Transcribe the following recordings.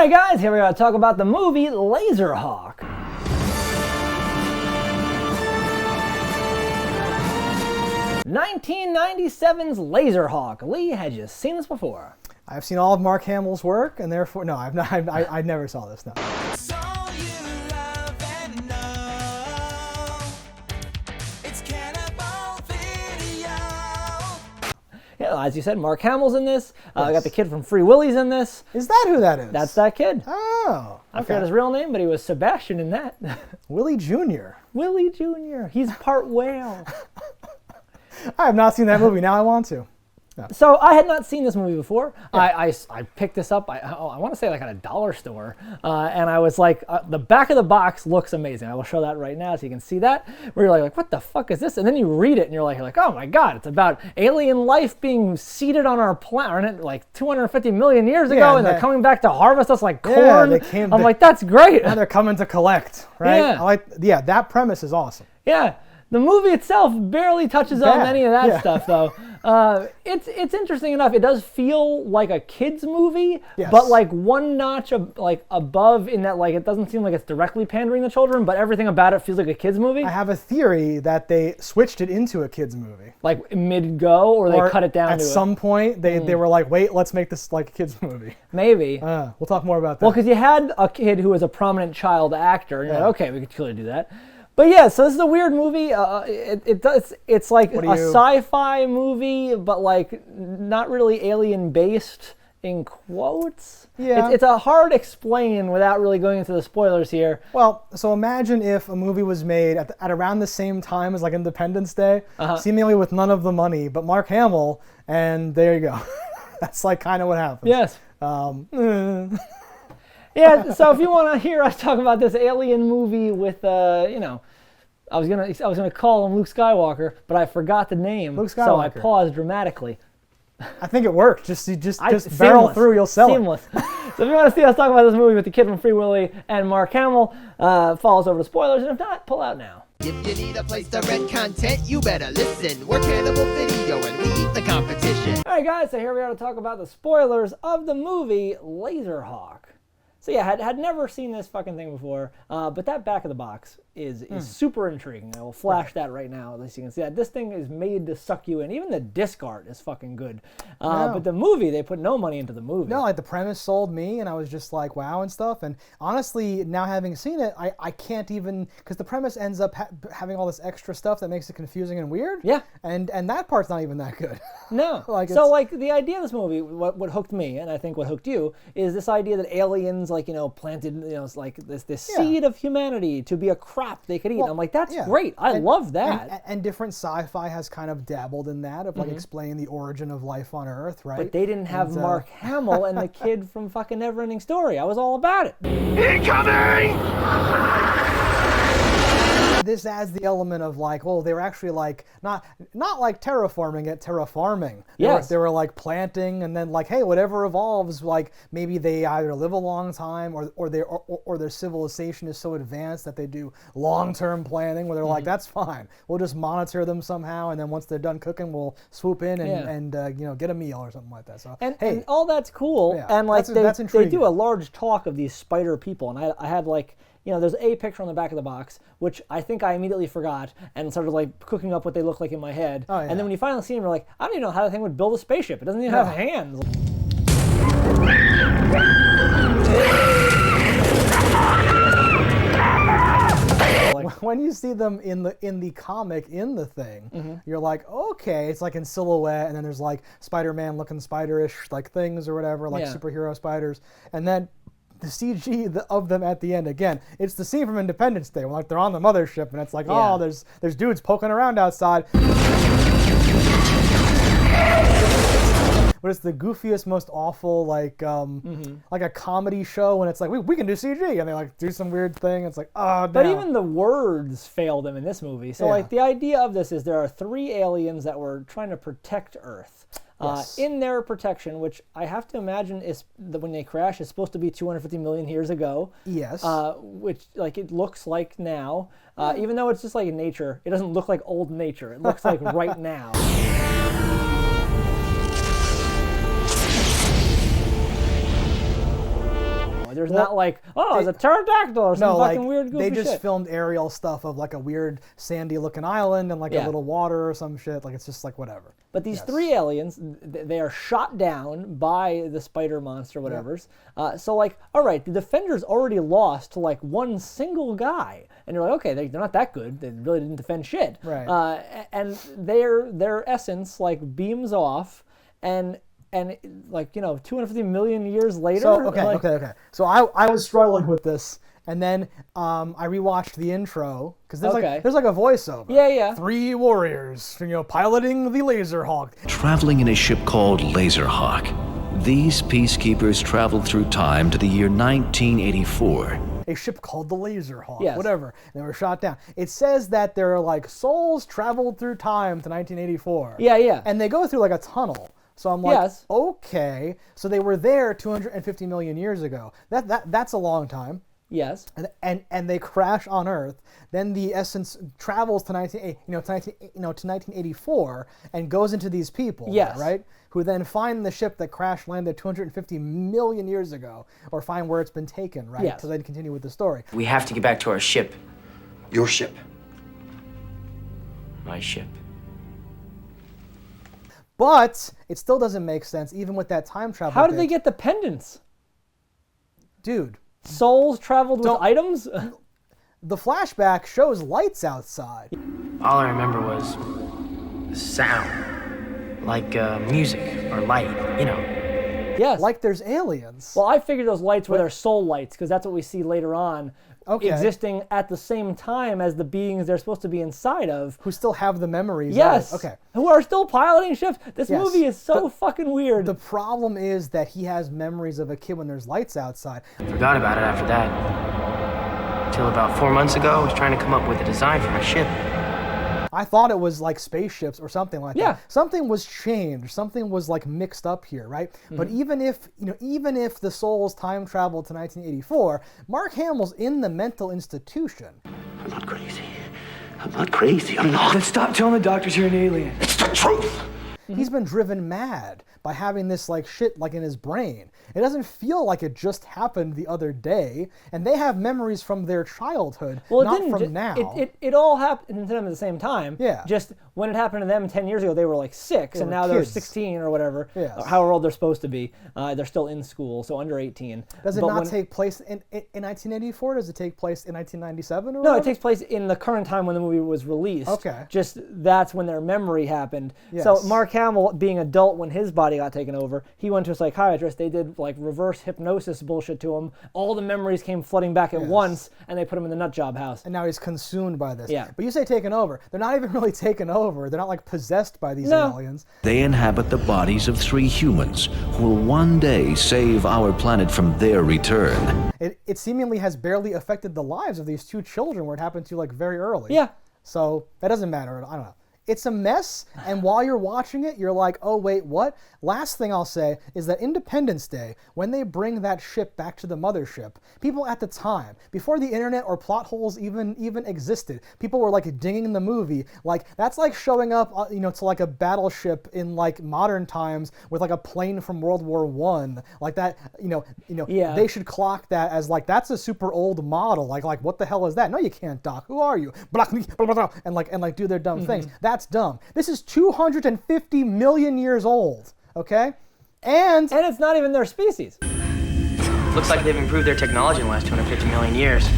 Alright guys, here we are to talk about the movie Laserhawk. (1997's Laserhawk. Lee, had you seen this before? I've seen all of Mark Hamill's work, and therefore, no, I've not. I never saw this. No. Yeah, as you said, Mark Hamill's in this. I got the kid from Willy's in this. Is that who that is? That's that kid. Oh. I forgot his real name, but he was Sebastian in that. Willy Jr. Willy Jr. He's part whale. I have not seen that movie. Now I want to. No. So I had not seen this movie before. Yeah. I picked this up, I want to say like at a dollar store, and I was like, the back of the box looks amazing. I will show that right now so you can see that, where you're like, what the fuck is this? And then you read it and you're like, oh my God, it's about alien life being seeded on our planet like 250 million years ago, and they're coming back to harvest us like corn. I'm like, that's great. Now they're coming to collect, right? Yeah. That premise is awesome. Yeah. The movie itself barely touches on any of that stuff, though. It's interesting enough. It does feel like a kids movie, but like one notch above in that, like, it doesn't seem like it's directly pandering to children, but everything about it feels like a kids movie. I have a theory that they switched it into a kids movie, like mid-go, or they cut it down. At some point, they were like, wait, let's make this like a kids movie. Maybe. We'll talk more about that. Well, because you had a kid who was a prominent child actor, and you're like, okay, we could clearly do that. But yeah, so this is a weird movie. It's like a sci-fi movie, but like not really alien-based, in quotes. Yeah. It's a hard explain without really going into the spoilers here. Well, so imagine if a movie was made at around the same time as like Independence Day, seemingly with none of the money, but Mark Hamill, and there you go. That's like kind of what happens. Yes. Yeah, so if you want to hear us talk about this alien movie with, I was gonna call him Luke Skywalker, but I forgot the name, Luke Skywalker. So I paused dramatically. I think it worked. Just barrel through, you'll sell it. So if you want to see us talk about this movie with the kid from Willy and Mark Hamill, follow us over to spoilers, and if not, pull out now. If you need a place to rent content, you better listen. We're Cannibal Video and we eat the competition. All right, guys, so here we are to talk about the spoilers of the movie Laserhawk. So yeah, had never seen this fucking thing before, but that back of the box is super intriguing. I will flash that right now, at least you can see that. This thing is made to suck you in. Even the disc art is fucking good. But the movie, they put no money into the movie. No, like the premise sold me, and I was just like, wow, and stuff. And honestly, now having seen it, I can't even, because the premise ends up having all this extra stuff that makes it confusing and weird. Yeah. And that part's not even that good. No. Like the idea of this movie, what hooked me, and I think what hooked you, is this idea that aliens, planted, it's like this seed of humanity to be a crop they could eat. Well, I'm like, that's great. I love that. And different sci-fi has kind of dabbled in that, of like explaining the origin of life on Earth, right? But they didn't have Mark Hamill and the kid from fucking Neverending Story. I was all about it. Incoming! This adds the element of like, well, they were actually like not like terraforming it, terrafarming. Yes. They were like planting, and then like, hey, whatever evolves, like maybe they either live a long time or their civilization is so advanced that they do long-term planning where they're like, that's fine. We'll just monitor them somehow, and then once they're done cooking, we'll swoop in and get a meal or something like that. So and all that's cool. Yeah, and like they do a large talk of these spider people, and I had like, there's a picture on the back of the box, which I think I immediately forgot and started like cooking up what they look like in my head. Oh, yeah. And then when you finally see them, you're like, I don't even know how that thing would build a spaceship. It doesn't even have hands. When you see them in the comic, in the thing, you're like, okay, it's like in silhouette, and then there's like Spider-Man looking spider-ish like things or whatever, like superhero spiders, and then the CG of them at the end, again, it's the scene from Independence Day when like they're on the mothership and it's like, oh, there's dudes poking around outside. But it's the goofiest, most awful, like a comedy show when it's like, we can do CG, and they like do some weird thing. It's like, oh, damn. But even the words fail them in this movie. So like the idea of this is there are 3 aliens that were trying to protect Earth. In their protection, which I have to imagine is that when they crash, is supposed to be 250 million years ago. Yes. Which like it looks like now, even though it's just like in nature, it doesn't look like old nature. It looks like right now. There's not like, oh, it's a pterodactyl or some fucking weird goofy they just shit. filmed aerial stuff of like a weird sandy-looking island and like a little water or some shit. Like it's just like whatever. But these 3 aliens, they are shot down by the spider monster, whatever's. So like, all right, the Defenders already lost to like one single guy, and you're like, okay, they're not that good. They really didn't defend shit. Right. And their essence like beams off, and like 250 million years later. So okay. So I was struggling with this, and then I rewatched the intro because there's like a voiceover. Yeah. 3 warriors, piloting the Laserhawk. Traveling in a ship called Laserhawk, these peacekeepers traveled through time to the year 1984. A ship called the Laserhawk, yes. whatever. And they were shot down. It says that their like souls traveled through time to 1984. Yeah. And they go through like a tunnel. So I'm like, okay, so they were there 250 million years ago. That's a long time. Yes. And they crash on Earth. Then the essence travels to 1984 and goes into these people. Yes. Right? Who then find the ship that crash landed 250 million years ago, or find where it's been taken. Right? Yes. So then continue with the story. We have to get back to our ship. Your ship. My ship. But it still doesn't make sense, even with that time travel. How did they get the pendants? Dude. Souls traveled with items? The flashback shows lights outside. All I remember was sound. Like music or light, Yes. Like there's aliens. Well, I figured those lights were their soul lights, because that's what we see later on. Okay. Existing at the same time as the beings they're supposed to be inside of. Who still have the memories. Yes. Okay. Who are still piloting ships. This Yes. movie is so fucking weird. The problem is that he has memories of a kid when there's lights outside. Forgot about it after that. Till about 4 months ago, I was trying to come up with a design for my ship. I thought it was like spaceships or something like Yeah. that. Something was changed. Something was like mixed up here, right? But even if the souls time traveled to 1984, Mark Hamill's in the mental institution. I'm not crazy. I'm not crazy. I'm not. Then stop telling the doctors you're an alien. It's the truth. He's been driven mad by having this like shit like in his brain. It doesn't feel like it just happened the other day, and they have memories from their childhood, well, not it didn't from now. It all happened to them at the same time. Yeah. Just when it happened to them 10 years ago, they were like 6, and were now they're kids. 16 or whatever, Yes. or however old they're supposed to be. They're still in school, so under 18. Does it But not when- take place in 1984? Does it take place in 1997 or No, whatever? it takes place in the current time when the movie was released. Okay. Just that's when their memory happened. Yes. So Mark Hamill, being adult when his body got taken over, he went to a psychiatrist. They did like reverse hypnosis bullshit to him. All the memories came flooding back at once, and they put him in the nut job house. And now he's consumed by this. Yeah. But you say taken over. They're not even really taken over. They're not like possessed by these No. aliens. They inhabit the bodies of 3 humans who will one day save our planet from their return. It seemingly has barely affected the lives of these 2 children where it happened to like very early. Yeah. So that doesn't matter. I don't know. It's a mess, and while you're watching it, you're like, oh, wait, what? Last thing I'll say is that Independence Day, when they bring that ship back to the mothership, people at the time, before the internet or plot holes even existed, people were like dinging the movie. Like, that's like showing up, to like a battleship in like modern times with like a plane from World War I. Like that, Yeah. they should clock that as like, that's a super old model. Like what the hell is that? No, you can't, Doc. Who are you? And like do their dumb things. That's dumb. This is 250 million years old, okay? And it's not even their species. Looks like they've improved their technology in the last 250 million years.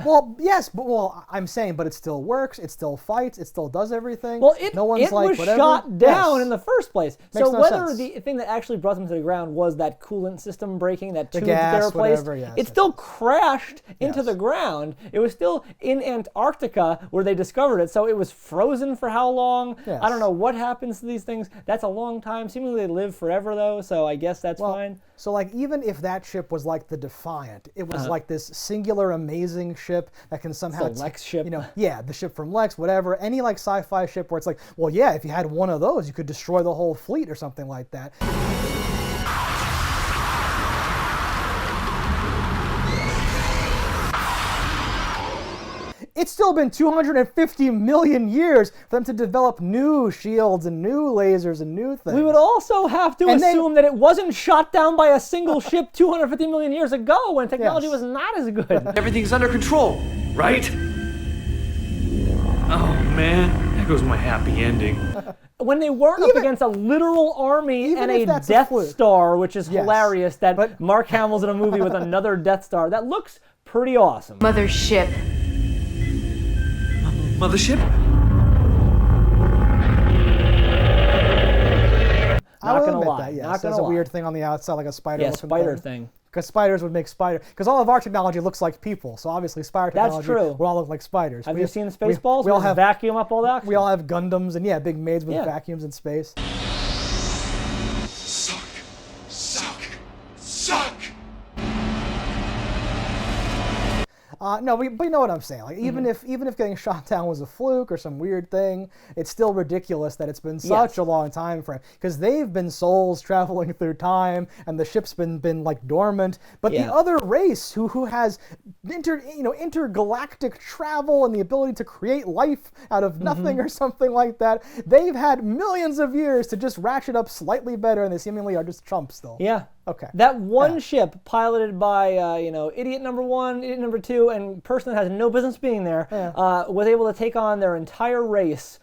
well, yes, but I'm saying, but it still works. It still fights. It still does everything. Well, it like, was whatever. shot down Yes. in the first place. Makes So no whether sense. the thing that actually brought them to the ground was that coolant system breaking, that tube that gas, they replaced, whatever, yes, it yes. still crashed into Yes. the ground. It was still in Antarctica where they discovered it. So it was frozen for how long? Yes. I don't know what happens to these things. That's a long time. Seemingly they live forever though, so I guess that's fine. So like even if that ship was like the Defiant, it was like this singular amazing ship that can somehow the Lex ship. The ship from Lex, whatever, any like sci-fi ship where it's like, well, yeah, if you had one of those, you could destroy the whole fleet or something like that. it's still been 250 million years for them to develop new shields and new lasers and new things. We would also have to assume that it wasn't shot down by a single ship 250 million years ago when technology was not as good. Everything's under control, right? Oh man, there goes my happy ending. When they weren't up against a literal army and a Death Star, which is hilarious, that Mark Hamill's in a movie with another Death Star, that looks pretty awesome. Mothership. Mothership? I will admit that, yes. There's a weird thing on the outside, like a spider. Yeah, spider thing. Because spiders would make spider. Because all of our technology looks like people, so obviously spider technology would all look like spiders. Have you seen Spaceballs? We all have vacuum up all the oxygen. We all have Gundams and big maids with vacuums in space. Suck, suck, suck. No, but you know what I'm saying. Like even if getting shot down was a fluke or some weird thing, it's still ridiculous that it's been such a long time frame. Because they've been souls traveling through time, and the ship's been like dormant. But the other race who has intergalactic travel and the ability to create life out of nothing or something like that, they've had millions of years to just ratchet up slightly better, and they seemingly are just chumps still. Yeah. Okay. That one ship piloted by idiot number 1, idiot number 2, and person that has no business being there was able to take on their entire race.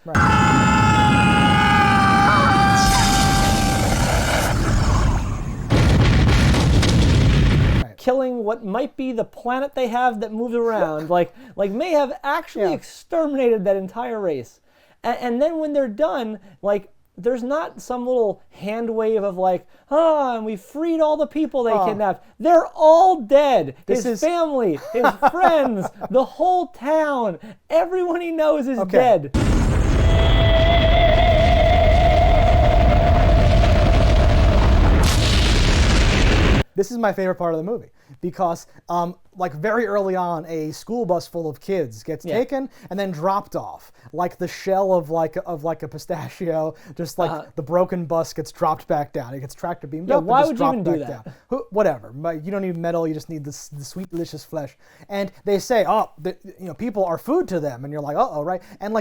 Killing what might be the planet they have that moves around, like may have actually exterminated that entire race. And then when they're done, there's not some little hand wave of and we freed all the people they kidnapped. They're all dead. His family, his friends, the whole town, everyone he knows is dead. This is my favorite part of the movie because, very early on, a school bus full of kids gets taken and then dropped off, like the shell of a pistachio. Just the broken bus gets dropped back down. It gets tractor beamed up. Why and would just you even do that? Down. Whatever. You don't need metal. You just need the sweet, delicious flesh. And they say, people are food to them, and you're like, right? And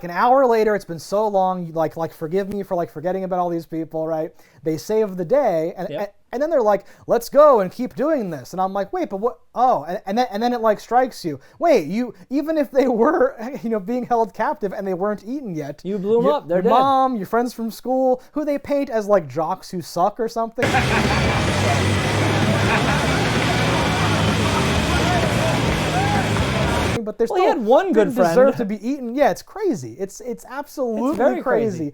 an hour later, it's been so long, forgive me for forgetting about all these people, right? They save the day, and then they're like, let's go and keep doing this. And I'm like, wait, but what? Oh, and then it strikes you. Wait, even if they were, being held captive and they weren't eaten yet. You blew them up, they're dead. Your mom, your friends from school, who they paint as jocks who suck or something. But there's he had one good friend. Deserve to be eaten. Yeah, it's crazy. It's absolutely very crazy.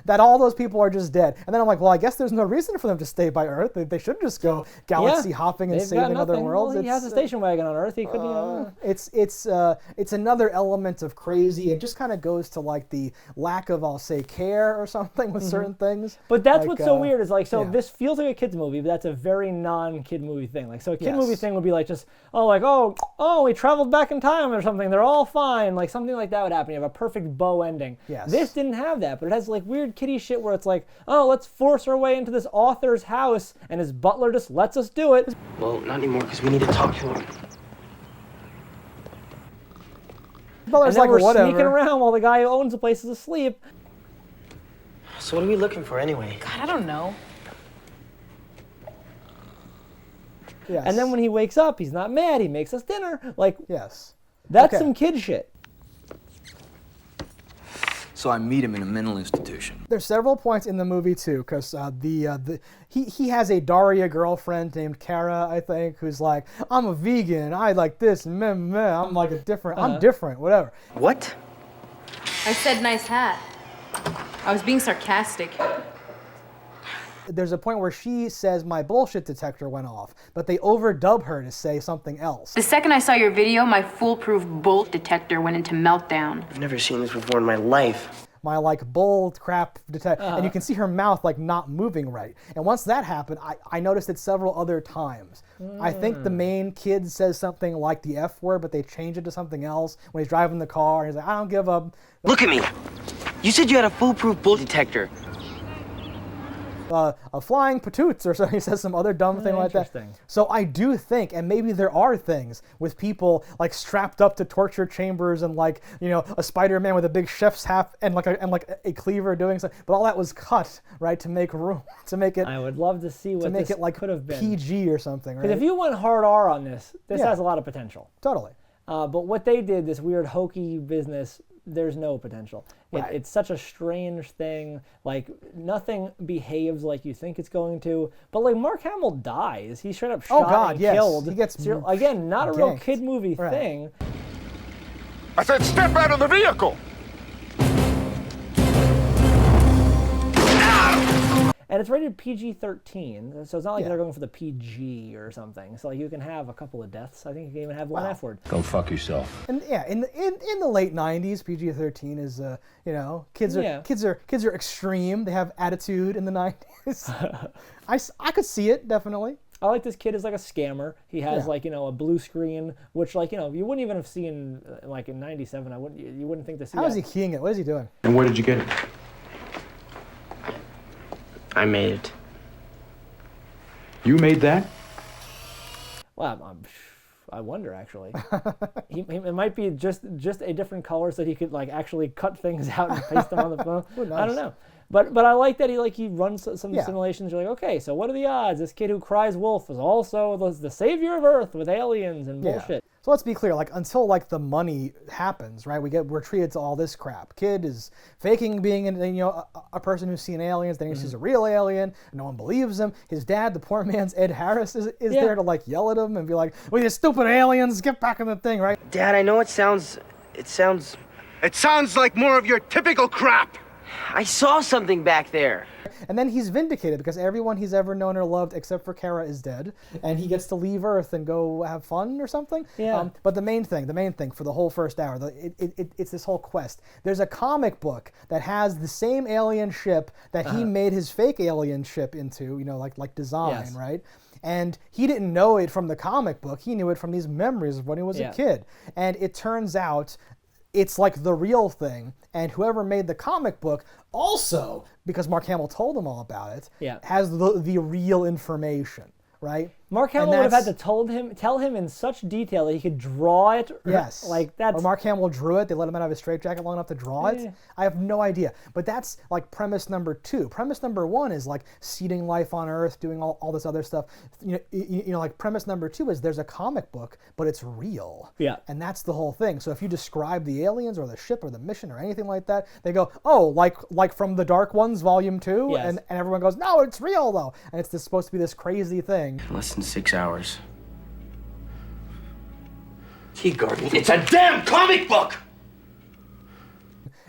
That all those people are just dead. And then I'm like, well, I guess there's no reason for them to stay by Earth. They should just go galaxy hopping and saving other worlds. Well, he has a station wagon on Earth. He couldn't. It's another element of crazy. It just kind of goes to the lack of, I'll say, care or something with certain things. But that's what's so weird is this feels like a kid's movie, but that's a very non-kid movie thing. A kid movie thing would be we traveled back in time or something. They're all fine. Something like that would happen. You have a perfect bow ending. Yes. This didn't have that, but it has weird kiddie shit where it's let's force our way into this author's house and his butler just lets us do it. Well, not anymore because we need to talk to him. Butler's and then we're whatever. sneaking around while the guy who owns the place is asleep. So what are we looking for anyway? God, I don't know. Yes. And then when he wakes up, he's not mad. He makes us dinner. Yes. That's some kid shit. So I meet him in a mental institution. There's several points in the movie too, because he has a Daria girlfriend named Kara, I think, who's like, I'm a vegan, I like this, I'm I'm different, whatever. What? I said nice hat. I was being sarcastic. There's a point where she says my bullshit detector went off, but they overdub her to say something else. The second I saw your video, my foolproof bull detector went into meltdown. I've never seen this before in my life. My bull crap detector, and you can see her mouth not moving right. And once that happened, I noticed it several other times. I think the main kid says something like the F word, but they change it to something else when he's driving the car. And he's like, I don't give a... Look at me. You said you had a foolproof bull detector. a flying patoots or something. He says some other dumb thing like that. So I do think, and maybe there are things with people like strapped up to torture chambers and like, you know, a Spider-Man with a big chef's hat and like a cleaver doing something, but all that was cut, right, to make room, to make it. I would love to see what this could have been. PG or something, right? Because if you went hard R on this has a lot of potential. Totally. But what they did, this weird hokey business, there's no potential. Right. It's such a strange thing. Like, nothing behaves like you think it's going to. But, like, Mark Hamill dies. He's straight up shot and killed. He gets again, not a real kid movie thing. I said step out of the vehicle! And it's rated PG-13, so it's not like they're going for the PG or something. So like you can have a couple of deaths. I think you can even have one F word. Go fuck yourself. And yeah, in the late '90s, PG-13 is you know, kids are extreme. They have attitude in the '90s. I could see it definitely. I like this kid as like a scammer. He has like, you know, a blue screen, which like, you know, you wouldn't even have seen like in '97. You wouldn't think to see. How is he keying it? What is he doing? And where did you get it? I made it. You made that? Well, I wonder actually. It might be just a different color so that he could like actually cut things out and paste them on the phone. Ooh, nice. I don't know. But I like that he runs some simulations. You're like, okay, so what are the odds? This kid who cries wolf is also the savior of Earth with aliens and bullshit. So let's be clear, like until like the money happens, right? We're treated to all this crap. Kid is faking being a person who's seen aliens, then he sees a real alien, and no one believes him. His dad, the poor man's Ed Harris, is there to like yell at him and be like, "Well, you stupid aliens, get back in the thing," right? Dad, I know it sounds like more of your typical crap. I saw something back there. And then he's vindicated because everyone he's ever known or loved except for Kara is dead, and he gets to leave Earth and go have fun or something. Yeah. But the main thing for the whole first hour, it's this whole quest. There's a comic book that has the same alien ship that he made his fake alien ship into, you know, like design, right? And he didn't know it from the comic book. He knew it from these memories of when he was a kid. And it turns out it's like the real thing, and whoever made the comic book also, because Mark Hamill told them all about it, has the real information, right? Mark Hamill would have had to tell him in such detail that he could draw it. Yes. Like that's. Or Mark Hamill drew it. They let him out of his straitjacket long enough to draw it. I have no idea. But that's like premise number 2. Premise number 1 is like seeding life on Earth, doing all this other stuff. You know, like premise number 2 is there's a comic book, but it's real. Yeah. And that's the whole thing. So if you describe the aliens or the ship or the mission or anything like that, they go, oh, like from The Dark Ones, Volume 2? Yes. And everyone goes, no, it's real though. And it's supposed to be this crazy thing. Less than 6 hours. Key Guardian, it's a damn comic book!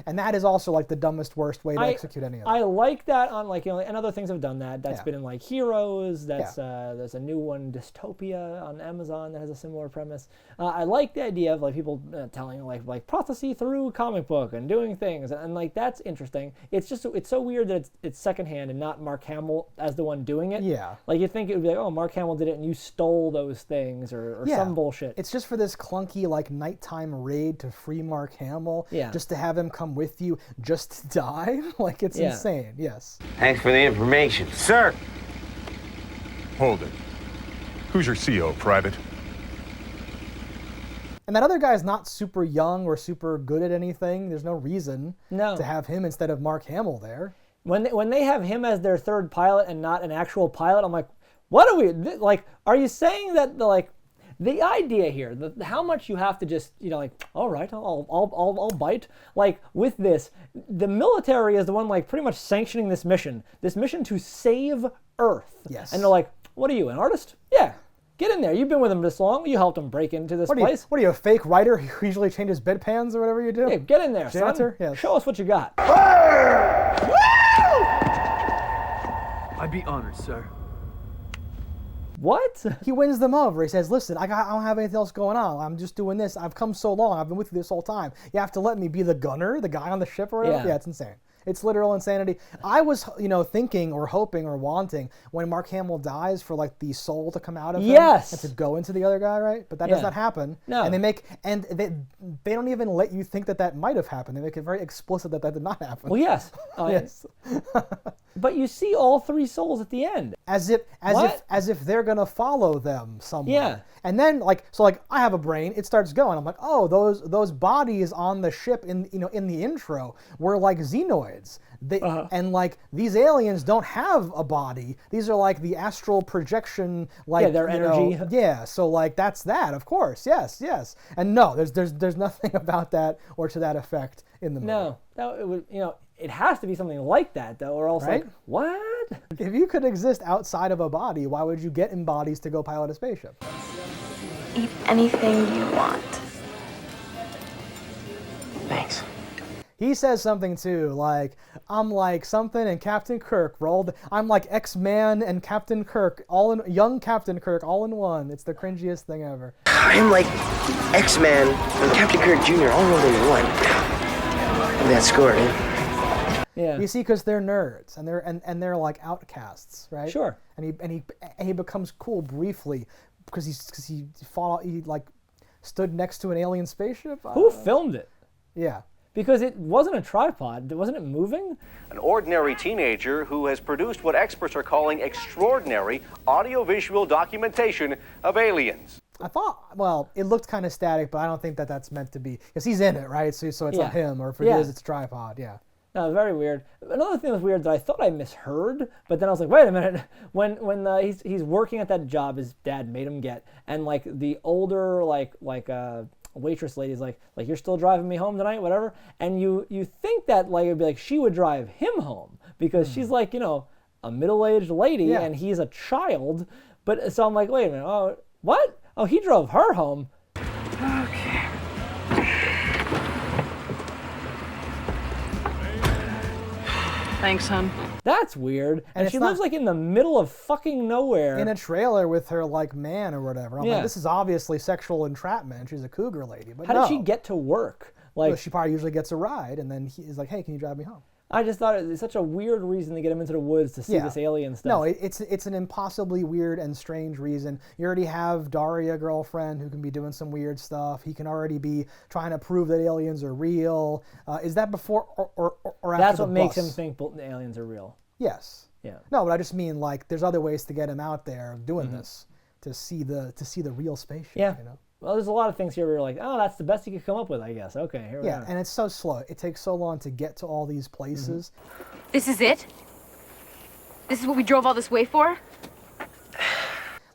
And that is also like the dumbest, worst way to execute any of it. I like that on like, you know, and other things have done that. That's been in like Heroes. That's there's a new one, Dystopia, on Amazon that has a similar premise. I like the idea of like people telling like prophecy through comic book and doing things, and like that's interesting. It's just it's so weird that it's secondhand and not Mark Hamill as the one doing it. Yeah. Like you think it would be like, oh, Mark Hamill did it and you stole those things or some bullshit. It's just for this clunky like nighttime raid to free Mark Hamill. Yeah. Just to have him come with you just to die. Like it's insane. Yes. Thanks for the information. Sir! Hold it. Who's your CO, Private? And that other guy's not super young or super good at anything. There's no reason to have him instead of Mark Hamill there. When they have him as their third pilot and not an actual pilot, I'm like, what are we like? Are you saying that the idea here, how much you have to just, you know, like, all right, I'll bite. Like with this, the military is the one like pretty much sanctioning this mission to save Earth. Yes. And they're like, what are you, an artist? Yeah. Get in there. You've been with him this long. You helped him break into this place. What are you, a fake writer who usually changes bedpans or whatever you do? Yeah, get in there, Janitor? son. Yes. Show us what you got. I'd be honored, sir. What? He wins them over. He says, listen, I don't have anything else going on. I'm just doing this. I've come so long. I've been with you this whole time. You have to let me be the gunner, the guy on the ship or whatever. Yeah, it's insane. It's literal insanity. I was, thinking or hoping or wanting when Mark Hamill dies for like the soul to come out of him and to go into the other guy, right? But that does not happen. No. And they don't even let you think that might have happened. They make it very explicit that did not happen. Well, yes. Yes. But you see all 3 souls at the end. As if they're gonna follow them somewhere. Yeah. And then I have a brain. It starts going. I'm like, oh, those bodies on the ship in the intro were like xenoids. And like these aliens don't have a body. These are like the astral projection, like their energy. So like that's that, of course. Yes. And no, there's nothing about that or to that effect in the movie. No, it would, it has to be something like that though, or else right? like what? If you could exist outside of a body, why would you get in bodies to go pilot a spaceship? Eat anything you want. Thanks. He says something too, like, I'm like something and Captain Kirk rolled. I'm like X-Man and Captain Kirk, young Captain Kirk, all in one. It's the cringiest thing ever. I'm like X-Man and Captain Kirk Jr. all rolled into one. And that score, Yeah. You see, because they're nerds and they're like outcasts, right? Sure. And he becomes cool briefly because he like stood next to an alien spaceship. Who filmed it? Yeah. Because it wasn't a tripod. Wasn't it moving? An ordinary teenager who has produced what experts are calling extraordinary audiovisual documentation of aliens. I thought, well, it looked kind of static, but I don't think that's meant to be. Because he's in it, right? So it's not him, or if it is, it's a tripod, yeah. No, very weird. Another thing that was weird that I thought I misheard, but then I was like, wait a minute. When he's working at that job his dad made him get, and like the older waitress lady's like you're still driving me home tonight, whatever, and you think that like it'd be like she would drive him home because she's like a middle-aged lady and he's a child, but so I'm like, wait a minute, oh what? Oh, he drove her home. Okay. Thanks, hon. That's weird. And she lives like in the middle of fucking nowhere. In a trailer with her like man or whatever. I'm like, this is obviously sexual entrapment. She's a cougar lady. But how did she get to work? Like, well, she probably usually gets a ride, and then he's like, hey, can you drive me home? I just thought it was such a weird reason to get him into the woods to see this alien stuff. No, it's an impossibly weird and strange reason. You already have Daria, girlfriend, who can be doing some weird stuff. He can already be trying to prove that aliens are real. Is that before or after That's the what makes bus? him think the aliens are real. Yes. Yeah. No, but I just mean like there's other ways to get him out there doing this to see the real spaceship. Yeah. You know? Well, there's a lot of things here where you're like, oh, that's the best you could come up with, I guess. Okay, here we are. Yeah, and it's so slow. It takes so long to get to all these places. This is it? This is what we drove all this way for?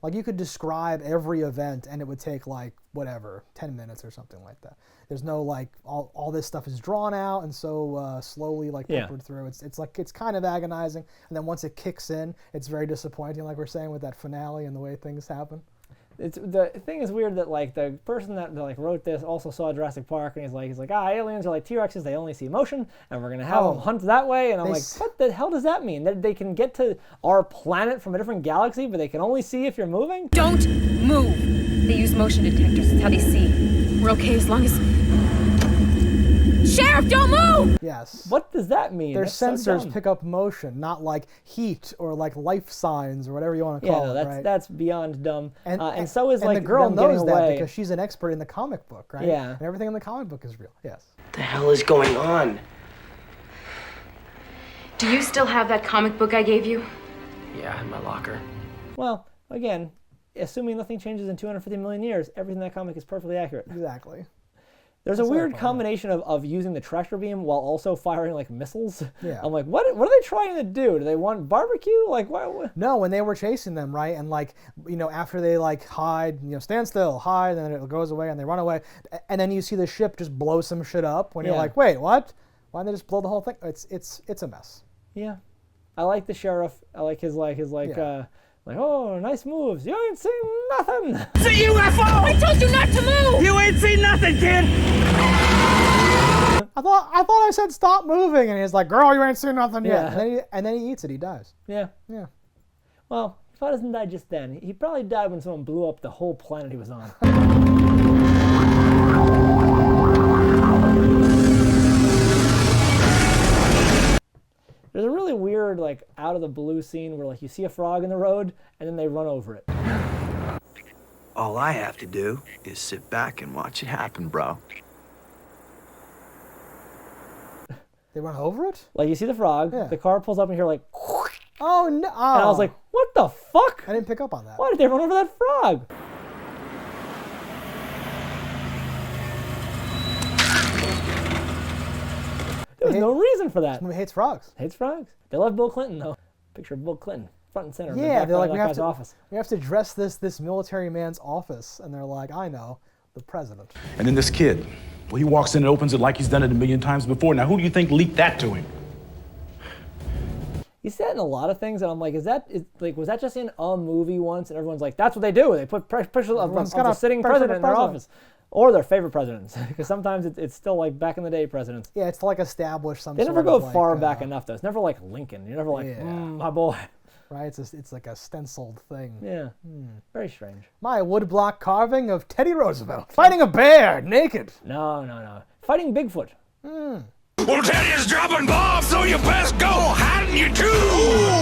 Like you could describe every event and it would take like whatever 10 minutes or something like that. There's no like all this stuff is drawn out and so slowly like peppered through. It's kind of agonizing, and then once it kicks in, it's very disappointing. Like we're saying with that finale and the way things happen. The thing is weird that like the person that like wrote this also saw Jurassic Park, and he's like aliens are like T-Rexes, they only see motion, and we're gonna have them hunt that way. And I'm like, what the hell does that mean? That they can get to our planet from a different galaxy, but they can only see if you're moving? Don't move. They use motion detectors. That's how they see. We're okay as long as... Sheriff, don't move! Yes. What does that mean? Their That's so sensors dumb. pick up motion, not like heat or like life signs or whatever you want to call it. That's right? that's beyond dumb. And so is and like the girl them getting knows that away. because she's an expert in the comic book, right? Yeah. And everything in the comic book is real. Yes. What the hell is going on? Do you still have that comic book I gave you? Yeah, in my locker. Well, again, assuming nothing changes in 250 million years, everything in that comic is perfectly accurate. Exactly. There's a weird combination of using the tractor beam while also firing like missiles. Yeah. I'm like, what are they trying to do? Do they want barbecue? Like, what? No, when they were chasing them, right? And like, after they like hide, stand still, hide, and then it goes away and they run away. And then you see the ship just blow some shit up when you're like, wait, what? Why didn't they just blow the whole thing? It's a mess. Yeah. I like the sheriff. I like his oh, nice moves. You ain't seen nothing. It's a UFO! I told you not to move! You ain't seen nothing, kid! I thought I said stop moving, and he's like, girl, you ain't seen nothing yet. And then he eats it. He dies. Yeah. Yeah. Well, he probably doesn't die just then. He probably died when someone blew up the whole planet he was on. weird, like, out of the blue scene where, like, you see a frog in the road, and then they run over it. All I have to do is sit back and watch it happen, bro. They run over it? Like, you see the frog, the car pulls up, and you're like, oh, no. And I was like, what the fuck? I didn't pick up on that. Why did they run over that frog? There was no reason for that. This movie hates frogs. Hates frogs. They love Bill Clinton, though. Picture of Bill Clinton, front and center. Yeah, they're like, we have office. to dress this military man's office. And they're like, I know, the president. And then this kid, well, he walks in and opens it like he's done it a million times before. Now, who do you think leaked that to him? He said in a lot of things, and I'm like, was that just in a movie once? And everyone's like, that's what they do. They put pressure of the sitting president in their office. Or their favorite presidents, because sometimes it's still like back in the day presidents. Yeah, it's to like establish some. They never go far back enough though. It's never like Lincoln. You're never like, my boy. Right, it's like a stenciled thing. Yeah, very strange. My woodblock carving of Teddy Roosevelt fighting a bear naked. No, fighting Bigfoot. Well, Teddy's dropping bombs, so you best go hiding you too.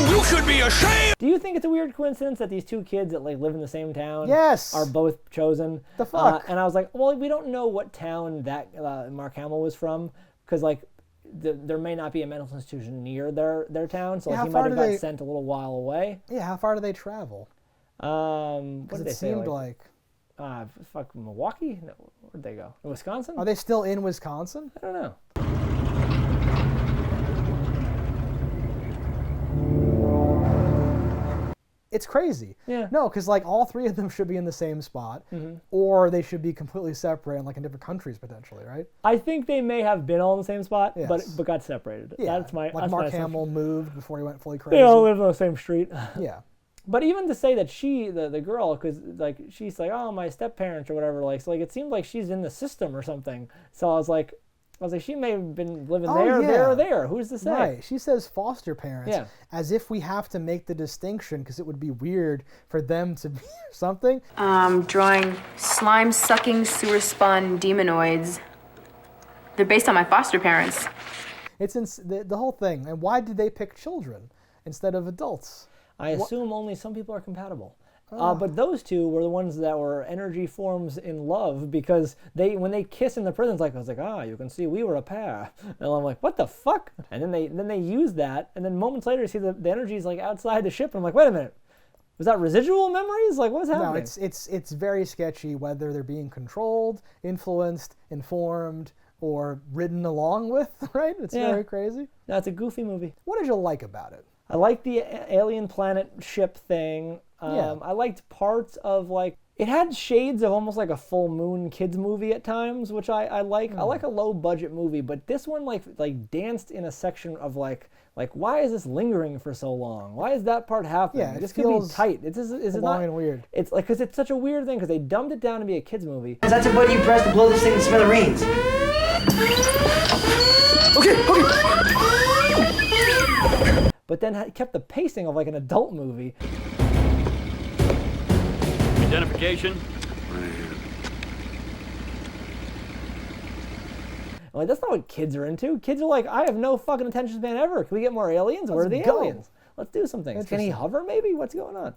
You should be ashamed. Do you think it's a weird coincidence that these two kids that like live in the same town are both chosen? The fuck? And I was like, well, we don't know what town that Mark Hamill was from, because like there may not be a mental institution near their town, so like, he might have got sent a little while away. Yeah, how far do they travel? What did they say? It seemed like fuck, Milwaukee? No, where'd they go? Wisconsin? Are they still in Wisconsin? I don't know. It's crazy. Yeah. No, because like all three of them should be in the same spot, or they should be completely separate and like in different countries potentially, right? I think they may have been all in the same spot, Yes. but got separated. Yeah. That's my like Mark Hamill moved before he went fully crazy. They all live on the same street. Yeah. But even to say that she, the girl, because like she's like, oh, my step parents or whatever, like, so like it seemed like she's in the system or something. So I was like, she may have been living there or there. Who's to say? Right. She says foster parents, Yeah. as if we have to make the distinction because it would be weird for them to be something. Drawing slime-sucking, sewer-spawn demonoids. They're based on my foster parents. It's the whole thing. And why did they pick children instead of adults? I assume only some people are compatible. But those two were the ones that were energy forms in love, because when they kiss in the prisons, like I was like, you can see we were a pair, and I'm like, what the fuck? And then they use that, and then moments later you see the energy is like outside the ship, and I'm like, wait a minute, was that residual memories? Like, what's happening? No, it's very sketchy whether they're being controlled, influenced, informed, or ridden along with. Right? It's very crazy. No, it's a goofy movie. What did you like about it? I liked the alien planet ship thing. I liked parts of like, it had shades of almost like a full moon kids movie at times, which I like. I like a low budget movie, but this one like danced in a section of like why is this lingering for so long? Why is that part happening? Yeah, this could be tight. Is it not and weird? It's like, because it's such a weird thing, because they dumbed it down to be a kids movie. That's a button you press to blow this thing to smithereens. Okay. But then kept the pacing of like an adult movie. Identification. Like, that's not what kids are into. Kids are like, I have no fucking attention span ever. Can we get more aliens? Where are the aliens? Let's do some things. Can he hover maybe? What's going on?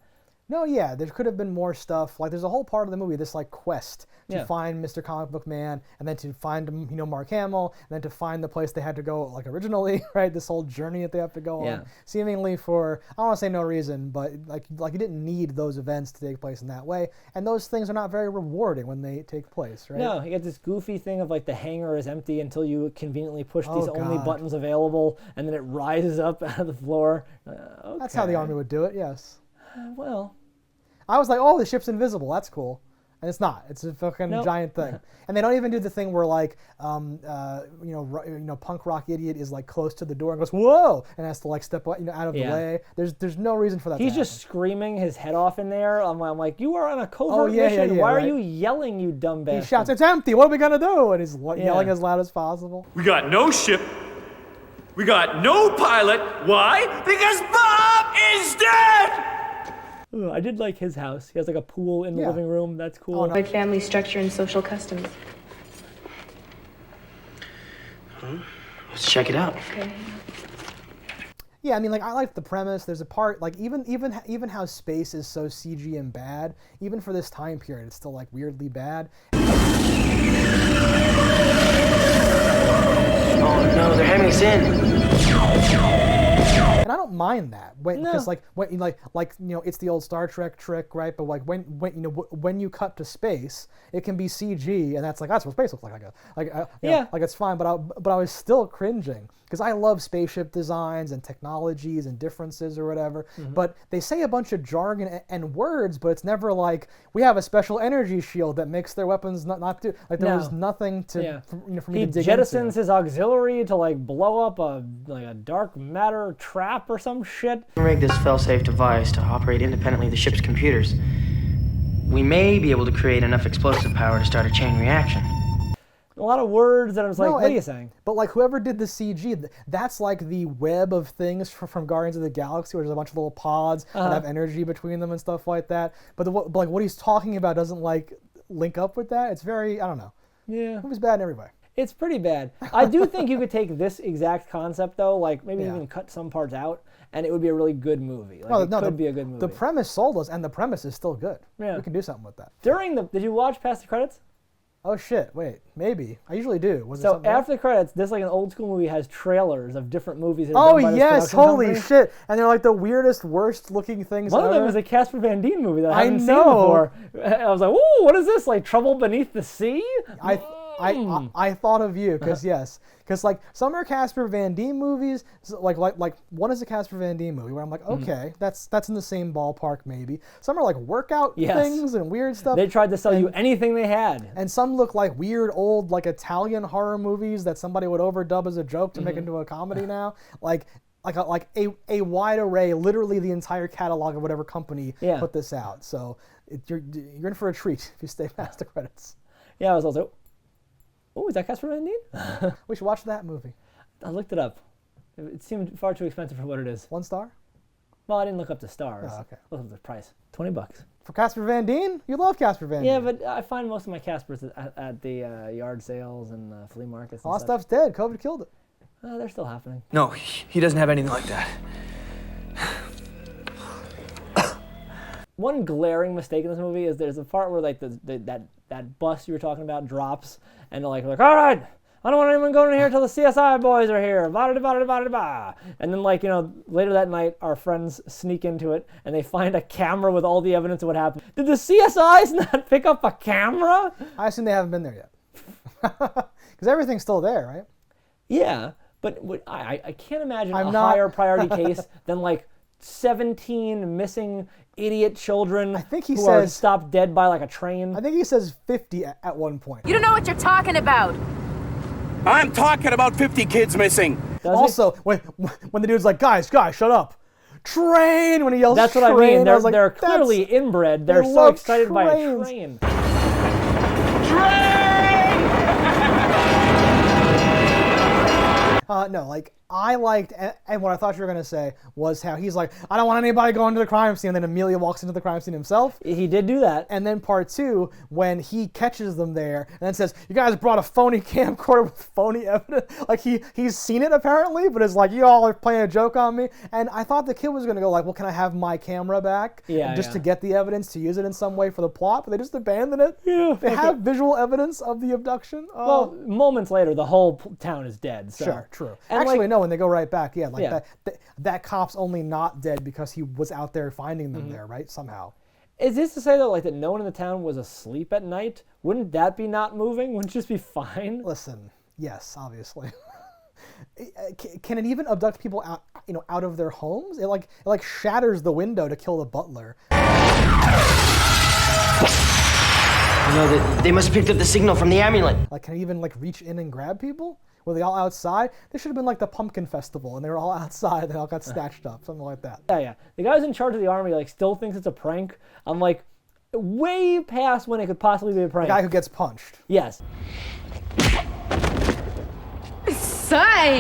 No, yeah, there could have been more stuff. Like, there's a whole part of the movie, this like quest to find Mr. Comic Book Man, and then to find Mark Hamill, and then to find the place they had to go like originally, right? This whole journey that they have to go on, seemingly for, I don't want to say no reason, but like you didn't need those events to take place in that way, and those things are not very rewarding when they take place, right? No, you get this goofy thing of like the hangar is empty until you conveniently push these only buttons available, and then it rises up out of the floor. Okay. That's how the army would do it, yes. Well, I was like, oh, the ship's invisible. That's cool. And it's not. It's a fucking giant thing. And they don't even do the thing where like, punk rock idiot is like close to the door and goes, whoa, and has to like step out of the way. There's no reason for that. He's just screaming his head off in there. I'm like, you are on a covert mission. Why are you yelling, you dumb bastard? He shouts, it's empty. What are we gonna do? And he's yelling as loud as possible. We got no ship. We got no pilot. Why? Because Bob is dead! I did like his house. He has like a pool in the living room. That's cool. Like family structure and social customs. Let's check it out. Okay. Yeah, I mean, like, I like the premise. There's a part, like, even how space is so CG and bad, even for this time period, it's still, like, weirdly bad. Oh no, they're hemming us in. And I don't mind that, because it's the old Star Trek trick, right? But like when you cut to space, it can be CG, and that's what space looks like. Like it's fine. But I was still cringing because I love spaceship designs and technologies and differences or whatever. Mm-hmm. But they say a bunch of jargon and words, but it's never like we have a special energy shield that makes their weapons not do. Like there was nothing to for me to dig into. He jettisons his auxiliary to like blow up a dark matter trap or some shit. Rig this fail-safe device to operate independently of the ship's computers. We may be able to create enough explosive power to start a chain reaction. A lot of words that I was like, what are you saying? But like whoever did the CG, that's like the web of things from Guardians of the Galaxy, where there's a bunch of little pods that have energy between them and stuff like that. But what he's talking about doesn't like link up with that. It's very, I don't know. Yeah. It was bad in every way. It's pretty bad. I do think you could take this exact concept though, like maybe even cut some parts out, and it would be a really good movie. Like it could be a good movie. The premise sold us, and the premise is still good. Yeah. We can do something with that. Did you watch past the credits? Oh shit! Wait, maybe I usually do. So after the credits, this like an old school movie has trailers of different movies. Oh yes, holy shit! And they're like the weirdest, worst looking things. One of them was a Casper Van Dien movie that I haven't seen before. I was like, "Ooh, what is this? Like Trouble Beneath the Sea?" I thought of you because like some are Casper Van Dien movies, like one is a Casper Van Dien movie where I'm like, okay, that's in the same ballpark maybe. Some are like workout things and weird stuff. They tried to sell you anything they had. And some look like weird old like Italian horror movies that somebody would overdub as a joke to make into a comedy now. Like a wide array, literally the entire catalog of whatever company put this out. So you're in for a treat if you stay past the credits. Yeah, I was also. Oh, is that Casper Van Dien? We should watch that movie. I looked it up. It seemed far too expensive for what it is. 1 star? Well, I didn't look up the stars. Oh, okay. Look up the price. $20. For Casper Van Dien? You love Casper Van Dien. Yeah, but I find most of my Caspers at the yard sales and flea markets. All that stuff's dead. COVID killed it. They're still happening. No, he doesn't have anything like that. One glaring mistake in this movie is there's a part where like that bus you were talking about drops, and they're like, all right, I don't want anyone going in here until the CSI boys are here. And then later that night, our friends sneak into it, and they find a camera with all the evidence of what happened. Did the CSIs not pick up a camera? I assume they haven't been there yet. Because everything's still there, right? Yeah, but I can't imagine higher priority case than like 17 missing idiot children who are stopped dead by like a train. I think he says 50 at one point. You don't know what you're talking about. I'm talking about 50 kids missing. Also, when the dude's like, guys, shut up. Train, when he yells That's what train, I mean. They're clearly inbred. They're so excited by a train. No, like, I liked, and what I thought you were going to say was how he's like, I don't want anybody going to the crime scene, and then Amelia walks into the crime scene himself. He did do that. And then part 2, when he catches them there, and then says, you guys brought a phony camcorder with phony evidence. Like, he's seen it apparently, but it's like, you all are playing a joke on me. And I thought the kid was going to go like, well, can I have my camera back? Just to get the evidence, to use it in some way for the plot, but they just abandon it. Yeah. They have visual evidence of the abduction. Well, moments later, the whole town is dead. So. Sure, true. And actually, no, when they go right back, that cop's only not dead because he was out there finding them there, right? Somehow. Is this to say though, like that no one in the town was asleep at night? Wouldn't that be not moving? Wouldn't it just be fine? Listen, yes, obviously. Can it even abduct people out of their homes? It like shatters the window to kill the butler. They must have picked up the signal from the amulet. Like, can it even like reach in and grab people? Were they all outside? This should have been like the pumpkin festival, and they were all outside. They all got snatched up, something like that. Yeah. The guy who's in charge of the army like still thinks it's a prank. I'm like, way past when it could possibly be a prank. The guy who gets punched. Yes. Say.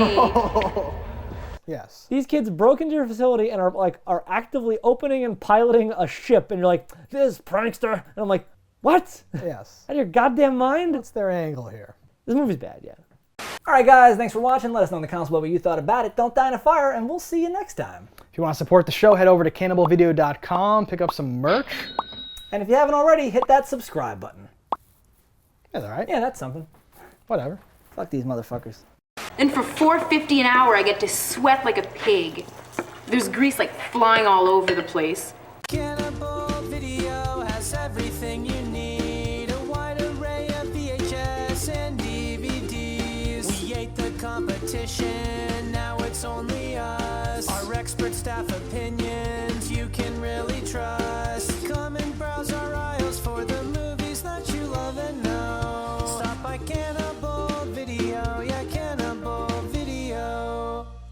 Yes. These kids broke into your facility and are actively opening and piloting a ship, and you're like, this prankster, and I'm like, what? Yes. Out of your goddamn mind? What's their angle here? This movie's bad, yeah. Alright guys, thanks for watching. Let us know in the comments below what you thought about it. Don't die in a fire, and we'll see you next time. If you want to support the show, head over to cannibalvideo.com, pick up some merch. And if you haven't already, hit that subscribe button. That's alright. Yeah, that's something. Whatever. Fuck these motherfuckers. And for $4.50 an hour, I get to sweat like a pig. There's grease like flying all over the place. Cannibal Video has everything you need. A wide array of VHS and DVDs. We ate the competition, now it's only us. Our expert staff opinion